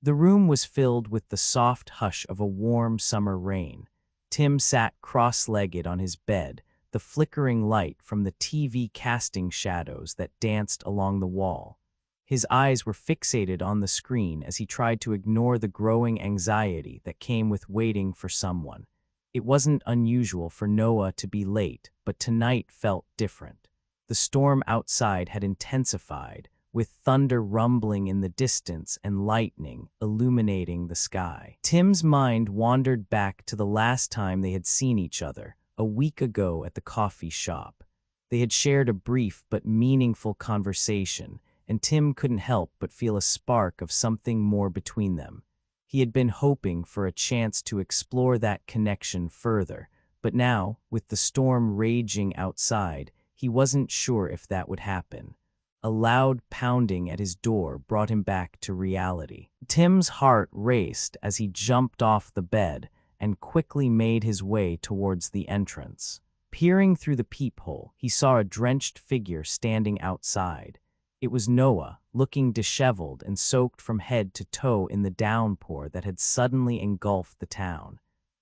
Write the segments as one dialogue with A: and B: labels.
A: The room was filled with the soft hush of a warm summer rain. Tim sat cross-legged on his bed, the flickering light from the TV casting shadows that danced along the wall. His eyes were fixated on the screen as he tried to ignore the growing anxiety that came with waiting for someone. It wasn't unusual for Noah to be late, but tonight felt different. The storm outside had intensified, with thunder rumbling in the distance and lightning illuminating the sky. Tim's mind wandered back to the last time they had seen each other, a week ago at the coffee shop. They had shared a brief but meaningful conversation, and Tim couldn't help but feel a spark of something more between them. He had been hoping for a chance to explore that connection further, but now, with the storm raging outside, he wasn't sure if that would happen. A loud pounding at his door brought him back to reality. Tim's heart raced as he jumped off the bed and quickly made his way towards the entrance. Peering through the peephole, he saw a drenched figure standing outside. It was Noah, looking disheveled and soaked from head to toe in the downpour that had suddenly engulfed the town.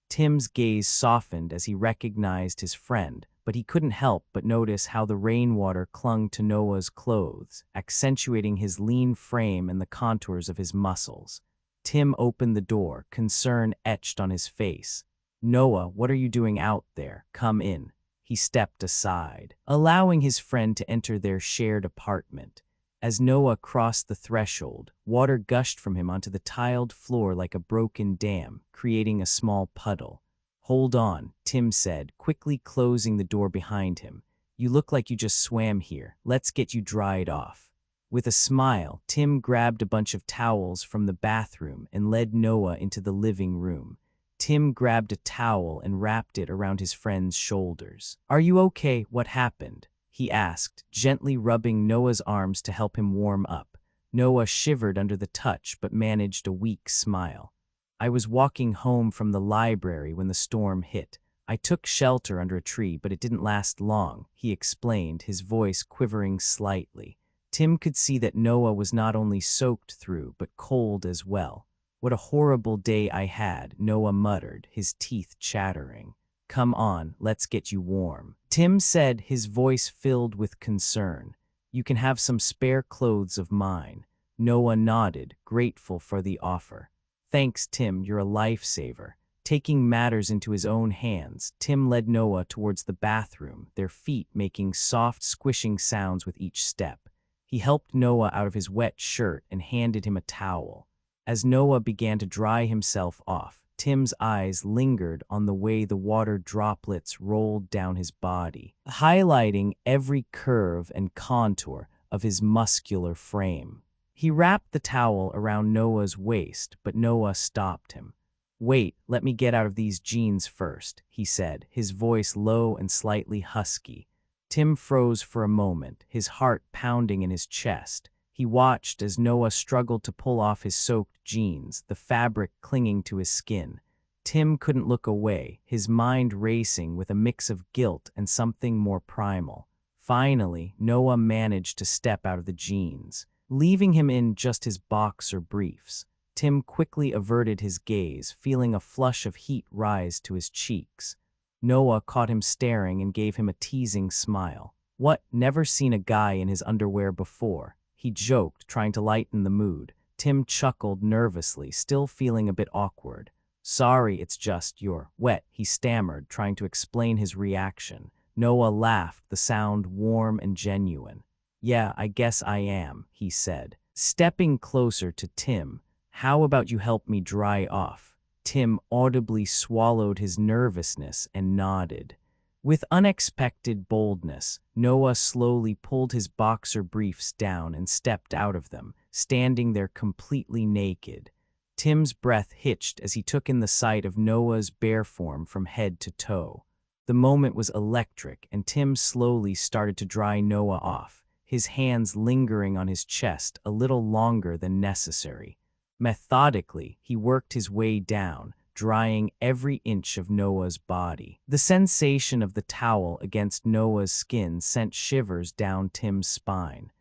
A: Tim's gaze softened as he recognized his friend, but he couldn't help but notice how the rainwater clung to Noah's clothes, accentuating his lean frame and the contours of his muscles. Tim opened the door, concern etched on his face. "Noah, what are you doing out there? Come in." He stepped aside, allowing his friend to enter their shared apartment. As Noah crossed the threshold, water gushed from him onto the tiled floor like a broken dam, creating a small puddle. "Hold on," Tim said, quickly closing the door behind him. "You look like you just swam here. Let's get you dried off." With a smile, Tim grabbed a bunch of towels from the bathroom and led Noah into the living room. Tim grabbed a towel and wrapped it around his friend's shoulders. "Are you okay? What happened?" he asked, gently rubbing Noah's arms to help him warm up. Noah shivered under the touch but managed a weak smile. "I was walking home from the library when the storm hit. I took shelter under a tree, but it didn't last long," he explained, his voice quivering slightly. Tim could see that Noah was not only soaked through, but cold as well. "What a horrible day I had," Noah muttered, his teeth chattering. "Come on, let's get you warm," Tim said, his voice filled with concern. "You can have some spare clothes of mine." Noah nodded, grateful for the offer. "Thanks, Tim, you're a lifesaver." Taking matters into his own hands, Tim led Noah towards the bathroom, their feet making soft, squishing sounds with each step. He helped Noah out of his wet shirt and handed him a towel. As Noah began to dry himself off, Tim's eyes lingered on the way the water droplets rolled down his body, highlighting every curve and contour of his muscular frame. He wrapped the towel around Noah's waist, but Noah stopped him. "Wait, let me get out of these jeans first," he said, his voice low and slightly husky. Tim froze for a moment, his heart pounding in his chest. He watched as Noah struggled to pull off his soaked jeans, the fabric clinging to his skin. Tim couldn't look away, his mind racing with a mix of guilt and something more primal. Finally, Noah managed to step out of the jeans, leaving him in just his boxer briefs. Tim quickly averted his gaze, feeling a flush of heat rise to his cheeks. Noah caught him staring and gave him a teasing smile. "What, never seen a guy in his underwear before?" he joked, trying to lighten the mood. Tim chuckled nervously, still feeling a bit awkward. "Sorry, it's just you're wet," he stammered, trying to explain his reaction. Noah laughed, the sound warm and genuine. "Yeah, I guess I am," he said. Stepping closer to Tim, "How about you help me dry off?" Tim audibly swallowed his nervousness and nodded. With unexpected boldness, Noah slowly pulled his boxer briefs down and stepped out of them, standing there completely naked. Tim's breath hitched as he took in the sight of Noah's bare form from head to toe. The moment was electric, and Tim slowly started to dry Noah off, his hands lingering on his chest a little longer than necessary. Methodically, he worked his way down, drying every inch of Noah's body. The sensation of the towel against Noah's skin sent shivers down Tim's spine.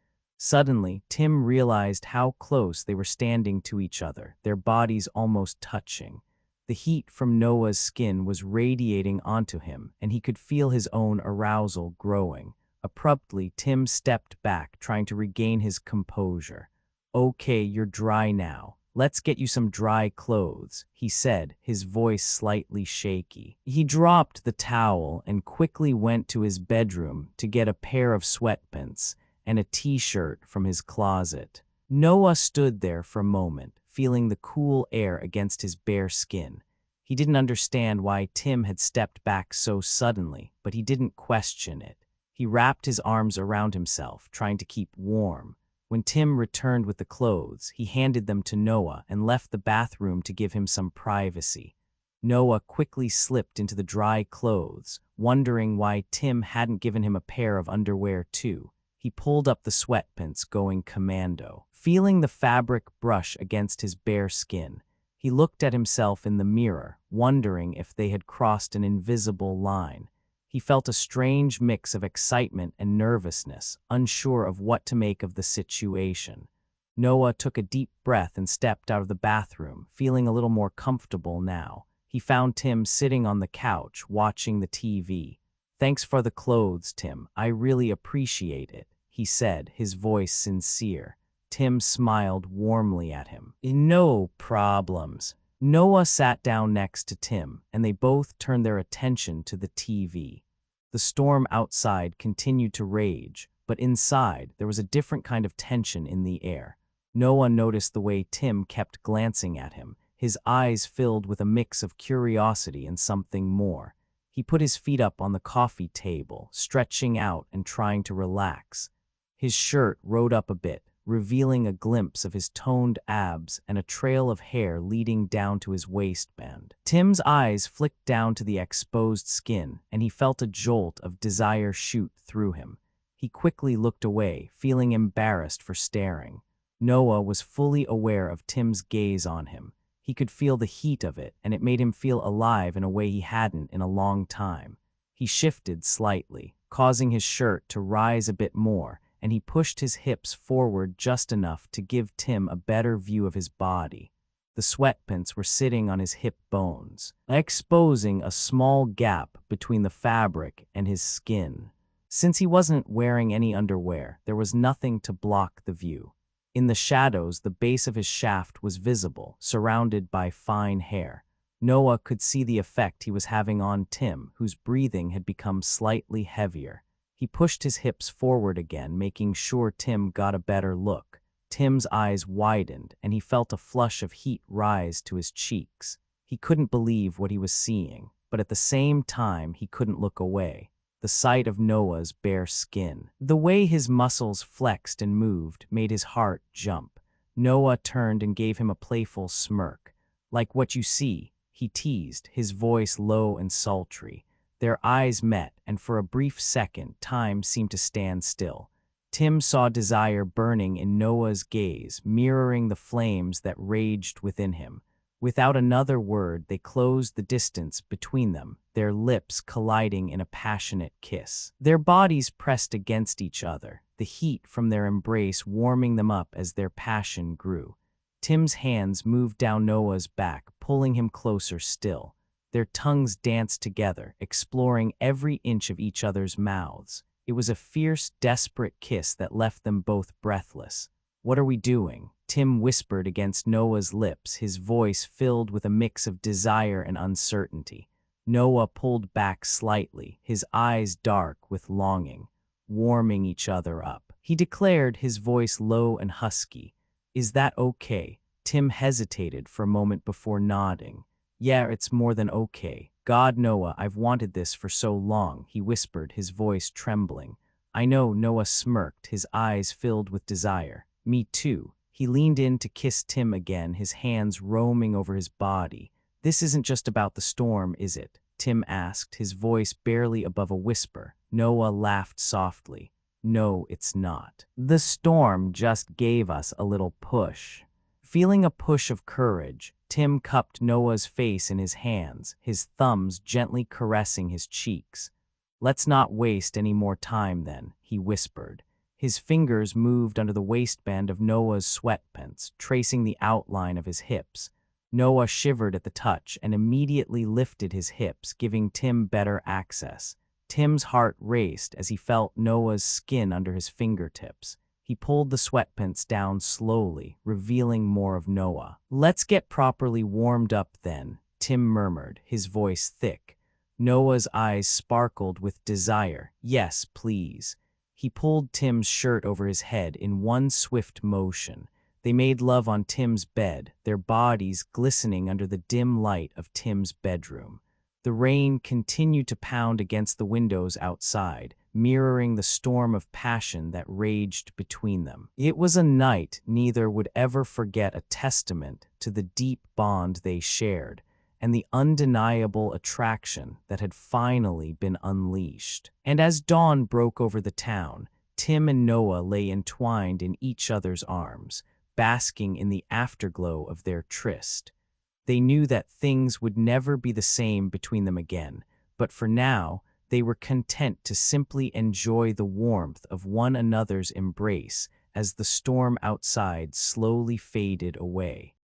A: Suddenly, Tim realized how close they were standing to each other, their bodies almost touching. The heat from Noah's skin was radiating onto him, and he could feel his own arousal growing. Abruptly, Tim stepped back, trying to regain his composure. "Okay, you're dry now. Let's get you some dry clothes," he said, his voice slightly shaky. He dropped the towel and quickly went to his bedroom to get a pair of sweatpants and a t-shirt from his closet. Noah stood there for a moment, feeling the cool air against his bare skin. He didn't understand why Tim had stepped back so suddenly, but he didn't question it. He wrapped his arms around himself, trying to keep warm. When Tim returned with the clothes, he handed them to Noah and left the bathroom to give him some privacy. Noah quickly slipped into the dry clothes, wondering why Tim hadn't given him a pair of underwear too. He pulled up the sweatpants, going commando. Feeling the fabric brush against his bare skin, he looked at himself in the mirror, wondering if they had crossed an invisible line. He felt a strange mix of excitement and nervousness, unsure of what to make of the situation. Noah took a deep breath and stepped out of the bathroom, feeling a little more comfortable now. He found Tim sitting on the couch, watching the TV. "Thanks for the clothes, Tim. I really appreciate it," he said, his voice sincere. Tim smiled warmly at him. "No problems." Noah sat down next to Tim, and they both turned their attention to the TV. The storm outside continued to rage, but inside there was a different kind of tension in the air. Noah noticed the way Tim kept glancing at him, his eyes filled with a mix of curiosity and something more. He put his feet up on the coffee table, stretching out and trying to relax. His shirt rode up a bit, revealing a glimpse of his toned abs and a trail of hair leading down to his waistband. Tim's eyes flicked down to the exposed skin, and he felt a jolt of desire shoot through him. He quickly looked away, feeling embarrassed for staring. Noah was fully aware of Tim's gaze on him. He could feel the heat of it, and it made him feel alive in a way he hadn't in a long time. He shifted slightly, causing his shirt to rise a bit more, and he pushed his hips forward just enough to give Tim a better view of his body. The sweatpants were sitting on his hip bones, exposing a small gap between the fabric and his skin. Since he wasn't wearing any underwear, there was nothing to block the view. In the shadows, the base of his shaft was visible, surrounded by fine hair. Noah could see the effect he was having on Tim, whose breathing had become slightly heavier. He pushed his hips forward again, making sure Tim got a better look. Tim's eyes widened, and he felt a flush of heat rise to his cheeks. He couldn't believe what he was seeing, but at the same time, he couldn't look away. The sight of Noah's bare skin, the way his muscles flexed and moved, made his heart jump. Noah turned and gave him a playful smirk. "Like what you see," he teased, his voice low and sultry. Their eyes met, and for a brief second, time seemed to stand still. Tim saw desire burning in Noah's gaze, mirroring the flames that raged within him. Without another word, they closed the distance between them, their lips colliding in a passionate kiss. Their bodies pressed against each other, the heat from their embrace warming them up as their passion grew. Tim's hands moved down Noah's back, pulling him closer still. Their tongues danced together, exploring every inch of each other's mouths. It was a fierce, desperate kiss that left them both breathless. "What are we doing?" Tim whispered against Noah's lips, his voice filled with a mix of desire and uncertainty. Noah pulled back slightly, his eyes dark with longing, warming each other up. He declared, his voice low and husky, "Is that okay?" Tim hesitated for a moment before nodding. "Yeah, it's more than okay. God, Noah, I've wanted this for so long," he whispered, his voice trembling. "I know," Noah smirked, his eyes filled with desire. "Me too." He leaned in to kiss Tim again, his hands roaming over his body. "This isn't just about the storm, is it?" Tim asked, his voice barely above a whisper. Noah laughed softly. "No, it's not. The storm just gave us a little push." Feeling a push of courage, Tim cupped Noah's face in his hands, his thumbs gently caressing his cheeks. "Let's not waste any more time then," he whispered, His fingers moved under the waistband of Noah's sweatpants, tracing the outline of his hips. Noah shivered at the touch and immediately lifted his hips, giving Tim better access. Tim's heart raced as he felt Noah's skin under his fingertips. He pulled the sweatpants down slowly, revealing more of Noah. "Let's get properly warmed up then," Tim murmured, his voice thick. Noah's eyes sparkled with desire. "Yes, please." He pulled Tim's shirt over his head in one swift motion. They made love on Tim's bed, their bodies glistening under the dim light of Tim's bedroom. The rain continued to pound against the windows outside, mirroring the storm of passion that raged between them. It was a night neither would ever forget, a testament to the deep bond they shared and the undeniable attraction that had finally been unleashed. And as dawn broke over the town, Tim and Noah lay entwined in each other's arms, basking in the afterglow of their tryst. They knew that things would never be the same between them again, but for now, they were content to simply enjoy the warmth of one another's embrace as the storm outside slowly faded away.